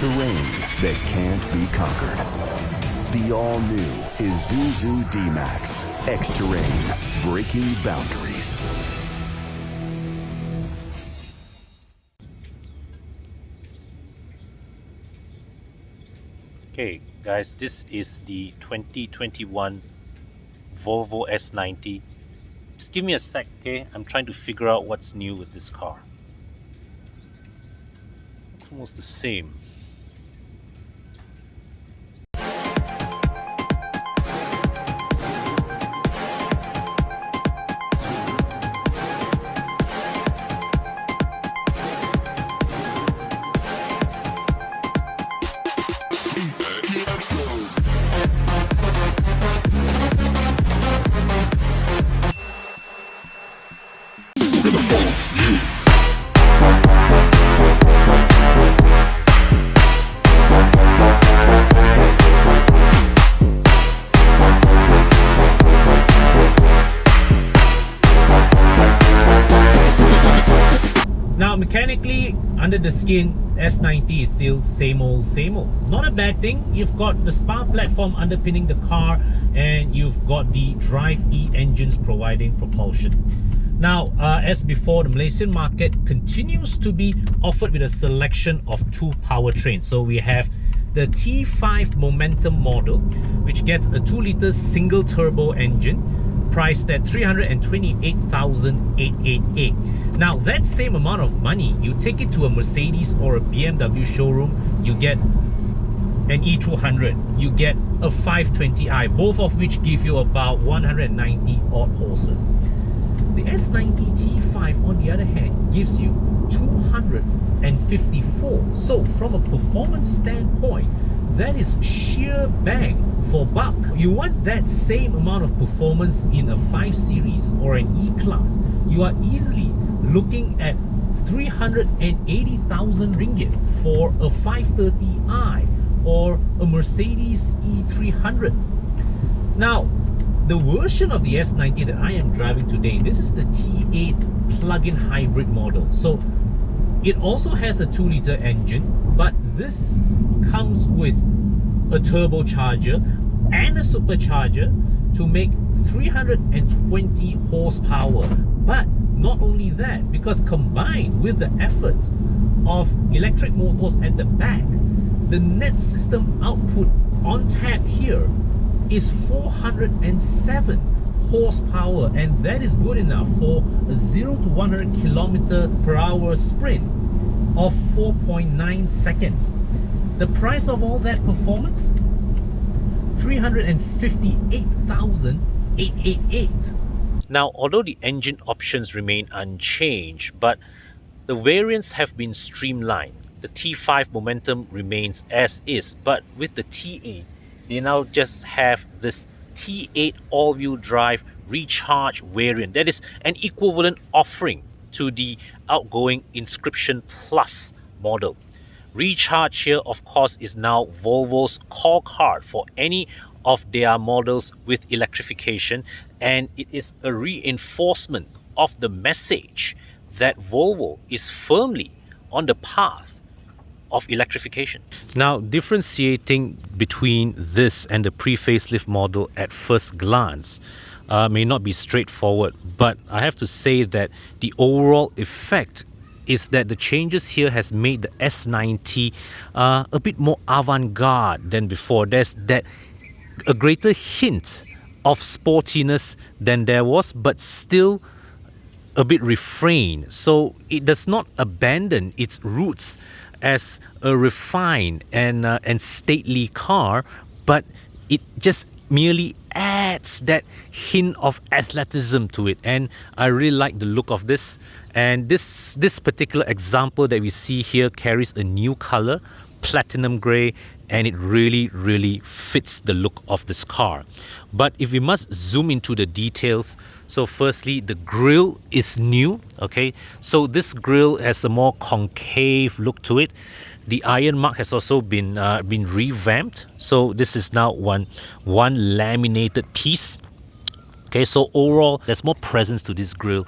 Terrain that can't be conquered. The all-new Isuzu D-Max. X-Terrain, breaking boundaries. Okay guys, this is the 2021 Volvo S90. Just give me a sec, okay? I'm trying to figure out what's new with this car. It's almost the same. Now mechanically, under the skin, S90 is still same old. Not a bad thing. You've got the spark platform underpinning the car, and you've got the Drive E engines providing propulsion. Now, as before, the Malaysian market continues to be offered with a selection of two powertrains. So we have the T5 Momentum model, which gets a 2-litre single turbo engine, priced at 328,888. Now that same amount of money, you take it to a Mercedes or a BMW showroom, you get an E200, you get a 520i, both of which give you about 190 odd horses. The S90 T5 on the other hand gives you 254. So from a performance standpoint, that is sheer bang for buck. You want that same amount of performance in a 5 Series or an E-Class, you are easily looking at 380,000 ringgit for a 530i or a Mercedes E300. Now, the version of the S90 that I am driving today, this is the T8 plug-in hybrid model. So it also has a 2-litre engine, but this comes with a turbocharger and a supercharger to make 320 horsepower. But not only that, because combined with the efforts of electric motors at the back, the net system output on tap here is 407 horsepower, and that is good enough for a 0 to 100 km/h sprint of 4.9 seconds. The price of all that performance, 358,888. Now, although the engine options remain unchanged, but the variants have been streamlined. The T5 Momentum remains as is, but with the T8, they now just have this T8 all-wheel drive recharge variant. That is an equivalent offering to the outgoing Inscription Plus model. Recharge here, of course, is now Volvo's core card for any of their models with electrification, and it is a reinforcement of the message that Volvo is firmly on the path of electrification. Now, differentiating between this and the pre-facelift model at first glance may not be straightforward, but I have to say that the overall effect is that the changes here has made the S90 a bit more avant-garde than before. There's a greater hint of sportiness than there was, but still a bit refrained. So it does not abandon its roots as a refined and stately car, but it just merely adds that hint of athleticism to it, and I really like the look of this. And this particular example that we see here carries a new color, platinum gray, and it really fits the look of this car. But if we must zoom into the details, so firstly, the grille is new. Okay, so this grille has a more concave look to it. The iron mark has also been revamped, so this is now one laminated piece. Okay, so overall, there's more presence to this grille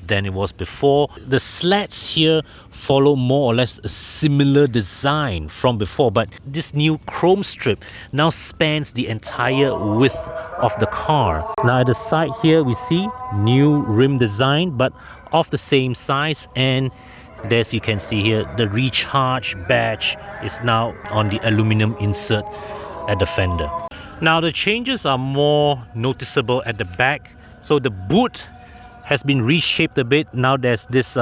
than it was before. The slats here follow more or less a similar design from before, but this new chrome strip now spans the entire width of the car. Now at the side here, we see new rim design, but of the same size, and as you can see here, the recharge badge is now on the aluminum insert at the fender. Now the changes are more noticeable at the back. So the boot has been reshaped a bit. Now there's this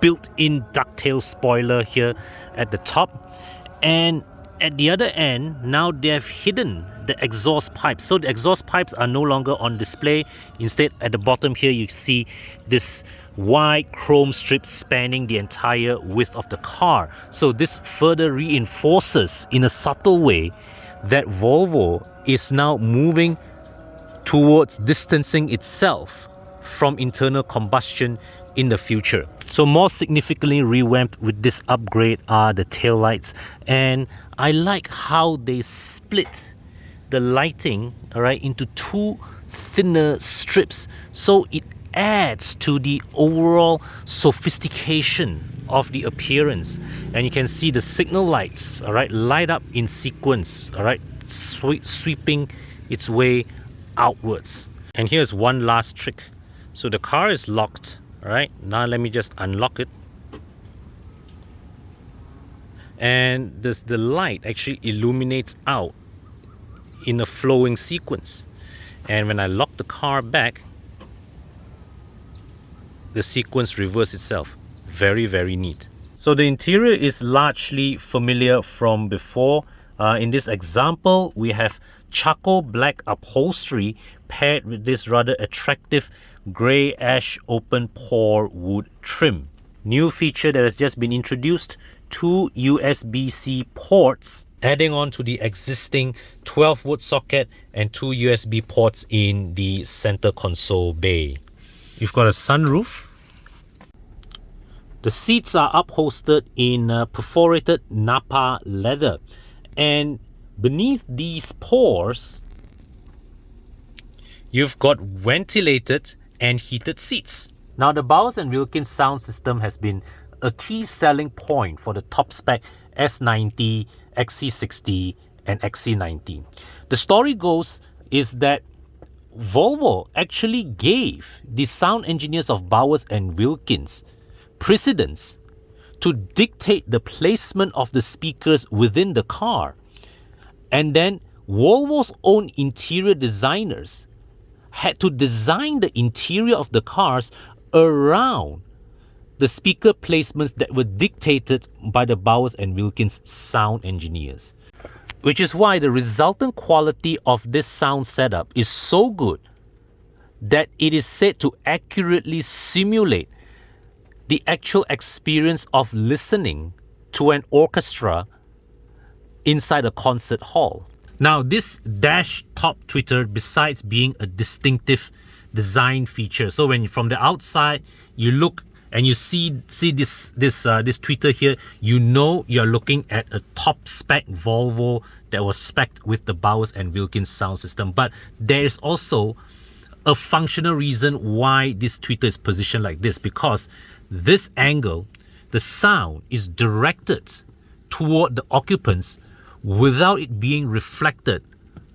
built-in ducktail spoiler here at the top, and at the other end now they have hidden the exhaust pipes. So the exhaust pipes are no longer on display. Instead, at the bottom here you see this wide chrome strip spanning the entire width of the car. So this further reinforces in a subtle way that Volvo is now moving towards distancing itself from internal combustion in the future. So more significantly revamped with this upgrade are the taillights, and I like how they split the lighting, all right, into two thinner strips, so it adds to the overall sophistication of the appearance. And you can see the signal lights, all right, light up in sequence, all right, sweeping its way outwards. And here's one last trick. So the car is locked, all right. Now let me just unlock it, and the light actually illuminates out in a flowing sequence. And when I lock the car back, the sequence reverses itself. Very, very neat. So the interior is largely familiar from before. In this example, we have charcoal black upholstery paired with this rather attractive grey ash open pore wood trim. New feature that has just been introduced, 2 USB-C ports, adding on to the existing 12-volt socket and 2 USB ports in the center console bay. You've got a sunroof. The seats are upholstered in perforated Napa leather, and beneath these pores you've got ventilated and heated seats. Now the Bowers & Wilkins sound system has been a key selling point for the top spec S90, XC60 and XC90. The story goes is that Volvo actually gave the sound engineers of Bowers & Wilkins precedence to dictate the placement of the speakers within the car. And then Volvo's own interior designers had to design the interior of the cars around the speaker placements that were dictated by the Bowers & Wilkins sound engineers. Which is why the resultant quality of this sound setup is so good that it is said to accurately simulate the actual experience of listening to an orchestra inside a concert hall. Now, this dash top tweeter, besides being a distinctive design feature, so when from the outside you look and you see this tweeter here, you know you're looking at a top spec Volvo that was spec'd with the Bowers & Wilkins sound system. But there is also a functional reason why this tweeter is positioned like this, because this angle, the sound is directed toward the occupants without it being reflected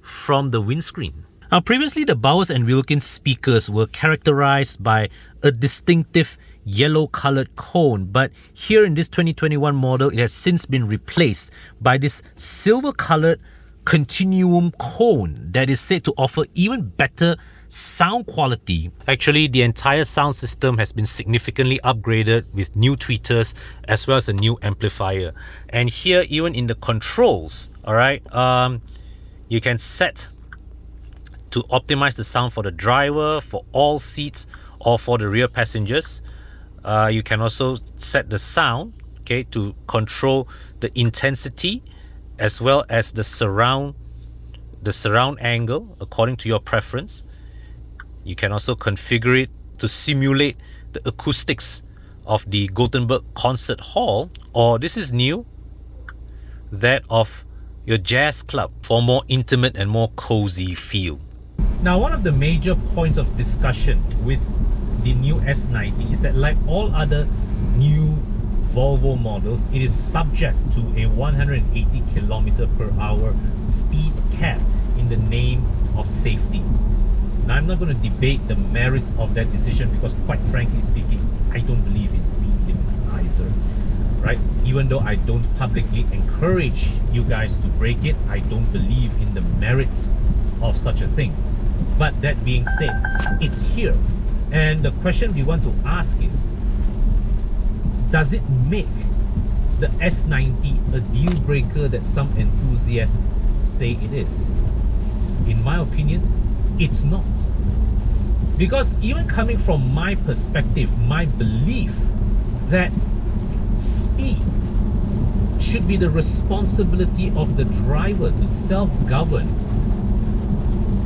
from the windscreen. Now, previously the Bowers & Wilkins speakers were characterized by a distinctive yellow colored cone, but here in this 2021 model it has since been replaced by this silver colored continuum cone that is said to offer even better sound quality. Actually, the entire sound system has been significantly upgraded with new tweeters as well as a new amplifier. And here, even in the controls, all right, you can set to optimize the sound for the driver, for all seats, or for the rear passengers. You can also set the sound, okay, to control the intensity as well as the surround angle according to your preference. You can also configure it to simulate the acoustics of the Gothenburg Concert Hall, or this is new, that of your jazz club for more intimate and more cozy feel. Now, one of the major points of discussion with the new S90 is that, like all other new Volvo models, it is subject to a 180 km/h speed cap in the name of safety. Now, I'm not going to debate the merits of that decision because, quite frankly speaking, I don't believe in speed limits either, right? Even though I don't publicly encourage you guys to break it, I don't believe in the merits of such a thing. But that being said, it's here. And the question we want to ask is, does it make the S90 a deal breaker that some enthusiasts say it is? In my opinion, it's not. Because even coming from my perspective, my belief that speed should be the responsibility of the driver to self-govern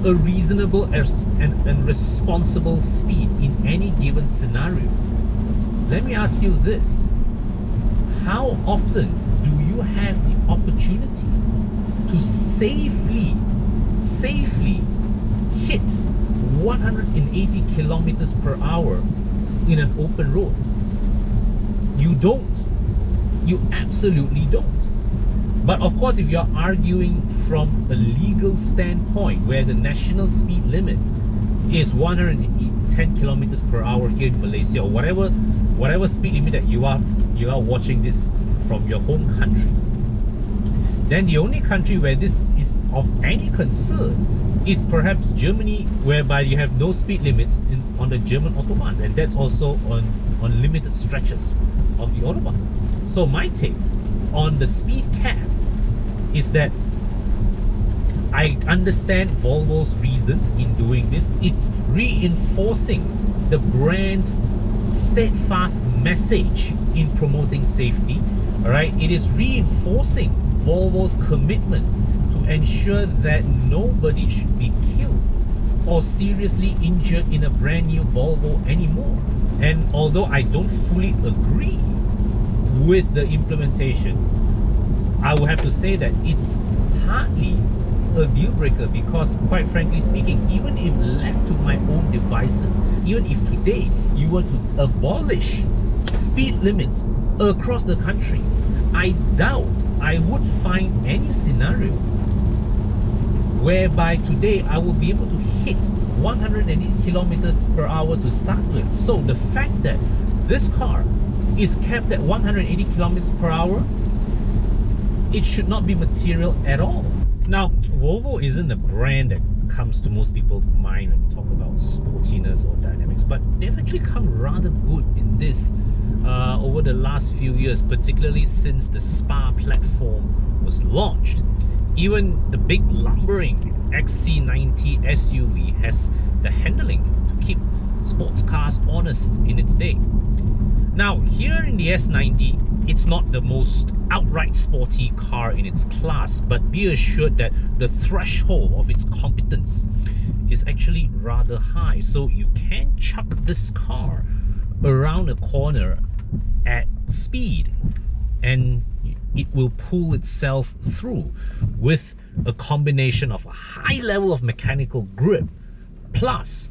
a reasonable and responsible speed in any given scenario. Let me ask you this: how often do you have the opportunity to safely hit 180 km/h in an open road? You don't. You absolutely don't. But of course, if you're arguing from a legal standpoint where the national speed limit is 110 km/h here in Malaysia, or whatever speed limit that you are watching this from your home country, then the only country where this is of any concern is perhaps Germany, whereby you have no speed limits on the German autobahns, and that's also on limited stretches of the autobahn. So my take on the speed cap is that I understand Volvo's reasons in doing this. It's reinforcing the brand's steadfast message in promoting safety. All right, it is reinforcing Volvo's commitment to ensure that nobody should be killed or seriously injured in a brand new Volvo anymore. And although I don't fully agree with the implementation, I will have to say that it's hardly a deal breaker, because quite frankly speaking, even if left to my own devices, even if today you were to abolish speed limits across the country, I doubt I would find any scenario whereby today I will be able to hit 180 km/h to start with. So the fact that this car is capped at 180 km/h, it should not be material at all. Now, Volvo isn't a brand that comes to most people's mind when we talk about sportiness or dynamics, but they've actually come rather good in this over the last few years, particularly since the Spa platform was launched. Even the big lumbering XC90 SUV has the handling to keep sports cars honest in its day. Now, here in the S90, it's not the most outright sporty car in its class, but be assured that the threshold of its competence is actually rather high. So you can chuck this car around a corner at speed and it will pull itself through with a combination of a high level of mechanical grip plus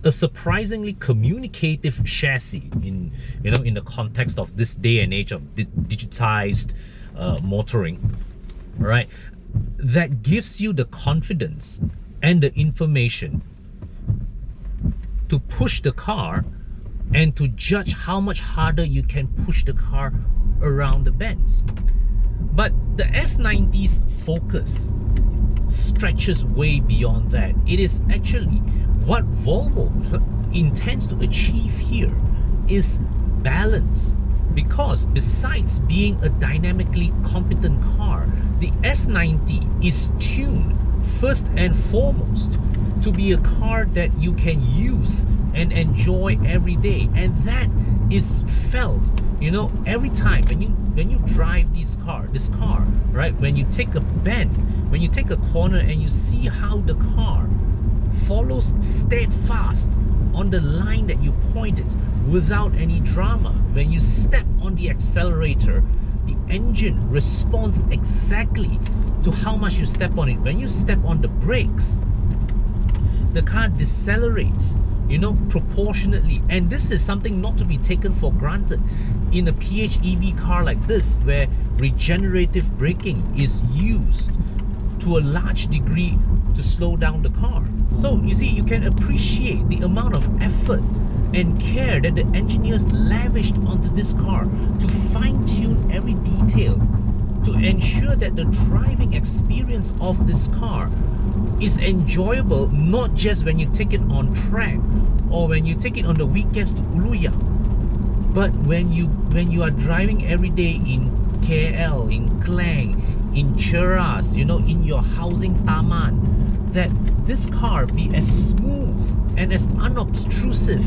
a surprisingly communicative chassis in the context of this day and age of digitized motoring, right? That gives you the confidence and the information to push the car and to judge how much harder you can push the car around the bends. But the S90's focus stretches way beyond that. It is actually what Volvo intends to achieve here is balance, because besides being a dynamically competent car, the S90 is tuned first and foremost to be a car that you can use and enjoy every day, and that is felt, every time when you drive this car, right? When you take a bend, when you take a corner, and you see how the car follows steadfast on the line that you pointed without any drama. When you step on the accelerator, the engine responds exactly to how much you step on it. When you step on the brakes, the car decelerates, proportionately. And this is something not to be taken for granted in a PHEV car like this, where regenerative braking is used to a large degree to slow down the car. So you see, you can appreciate the amount of effort and care that the engineers lavished onto this car to fine-tune every detail to ensure that the driving experience of this car is enjoyable, not just when you take it on track or when you take it on the weekends to Uluya, but when you are driving every day in KL, in Klang, in Cheras, in your housing taman, that this car be as smooth and as unobtrusive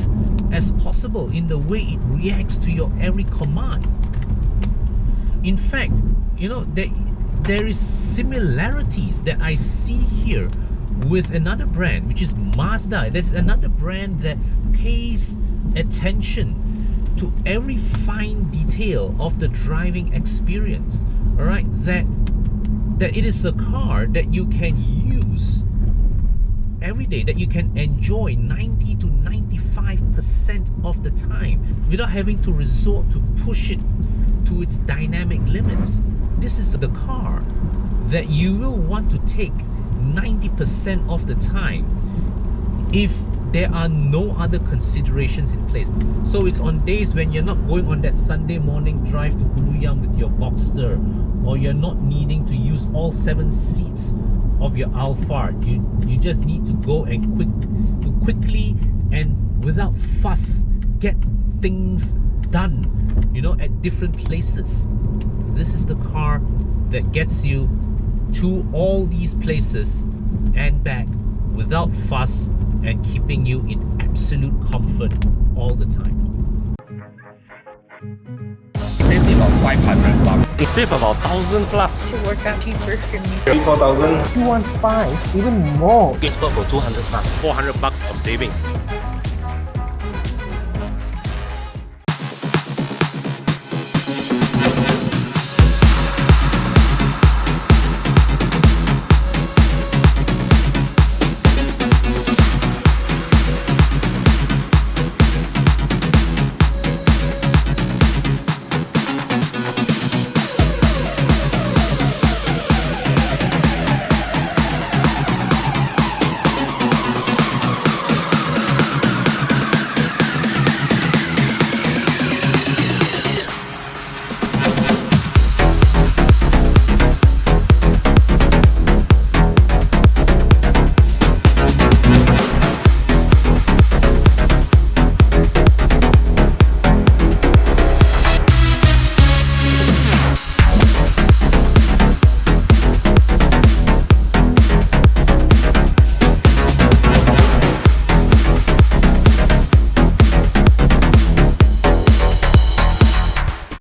as possible in the way it reacts to your every command. In fact, there is similarities that I see here with another brand, which is Mazda. There's another brand that pays attention to every fine detail of the driving experience. All right, that it is a car that you can use every day, that you can enjoy 90 to 95% of the time without having to resort to push it to its dynamic limits. This is the car that you will want to take 90% of the time if there are no other considerations in place. So it's on days when you're not going on that Sunday morning drive to Guruyam with your Boxster, or you're not needing to use all 7 seats of your Alphard. You just need to go and quickly and without fuss get things done, at different places. This is the car that gets you to all these places and back without fuss and keeping you in absolute comfort all the time. Save about 500 bucks. You save about 1,000 plus. To work out cheaper for me. 3,000, 4,000. You want 5, even more. It's for 200 plus. 400 bucks of savings.